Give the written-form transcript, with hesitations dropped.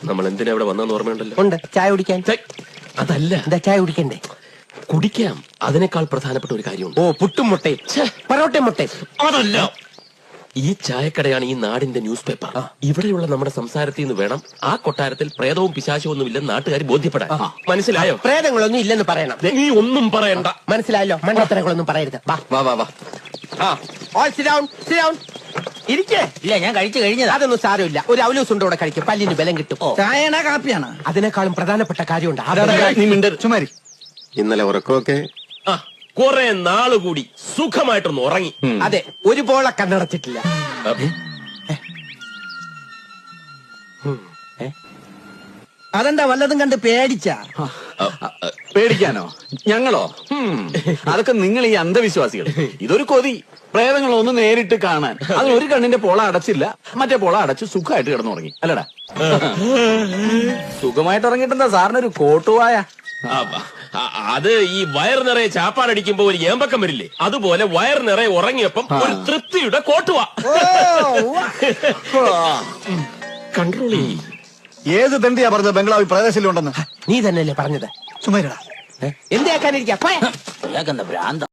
നമ്മൾ എന്തിനാ ഇവിടെ വന്നെന്ന് ഓർമ്മയുണ്ടല്ലോ? ഉണ്ട്, ചായ കുടിക്കാൻ. അതല്ല, എന്താ ചായ കുടിക്കണ്ടേ? കുടിക്കാം. അതിനേക്കാൾ പ്രധാനപ്പെട്ട ഒരു കാര്യമുണ്ട്. ഓ, പുട്ടും മുട്ടയും പൊറോട്ടയും മുട്ടയും. അതല്ല, ഈ ചായക്കടയാണ് ഈ നാടിന്റെ ന്യൂസ് പേപ്പർ. ഇവിടെയുള്ള നമ്മുടെ സംസാരത്തിൽ നിന്ന് വേണം ആ കൊട്ടാരത്തിൽ പ്രേതവും പിശാചവും ഒന്നും ഇല്ലെന്ന് നാട്ടുകാർ ബോധ്യപ്പെടാൻ. മനസ്സിലായോ? പ്രേതങ്ങളൊന്നും ഇല്ലെന്ന് പറയണം. നീ ഒന്നും പറയണ്ട. മനസ്സിലായല്ലോ? മണ്ടത്തരങ്ങളൊന്നും പറയരുത്. ഇരിക്കേ. ഇല്ല, ഞാൻ കഴിച്ചു കഴിഞ്ഞതാ. അതൊന്നും സാരമില്ല. ഒരു അവലൂസ് ഉണ്ട്, കഴിക്കും, പല്ലിന് ബലം കിട്ടും. ചായയാണോ കാപ്പിയാണ്? അതിനേക്കാളും പ്രധാനപ്പെട്ട കാര്യമുണ്ട്. നീ മിണ്ടരുത്. ചുമാരി. ഇന്നലെ ഉറക്കമൊക്കെ കുറെ നാളുകൂടി സുഖമായിട്ടൊന്ന് ഉറങ്ങി. അതെ, ഒരു പോളെ കണ്ണടച്ചിട്ടില്ല. അതെന്താ വല്ലതും കണ്ട് പേടിച്ചാ? പേടിക്കാനോ? ഞങ്ങളോ? അതൊക്കെ നിങ്ങൾ ഈ അന്ധവിശ്വാസികൾ. ഇതൊരു കൊതി. പ്രേതങ്ങളൊന്ന് നേരിട്ട് കാണാൻ. അതിന് ഒരു കണ്ണിന്റെ പോള അടച്ചില്ല, മറ്റേ പോള അടച്ച് സുഖമായിട്ട് കിടന്നുറങ്ങി. അല്ലടാ, സുഖമായിട്ട് ഉറങ്ങിട്ടെന്താ സാറിനൊരു കോട്ടുവായ? അത് ഈ വയർ നിറയെ ചാപ്പാടടിക്കുമ്പോ ഒരു ഏമ്പക്കം വരില്ലേ, അതുപോലെ വയർ നിറയെ ഉറങ്ങിയപ്പം ഒരു തൃപ്തിയുടെ കോട്ടുവാ. കൺട്രോൾ ചെയ്യ്. ഏത് തണ്ടിയാ പറഞ്ഞത് ബംഗ്ലാവിൽ പ്രദേശിലുണ്ടെന്ന്? നീ തന്നെയല്ലേ പറഞ്ഞത്? ചുമരടാ. എന്താക്കാനിരിക്കാ? ഭ്രാന്ത.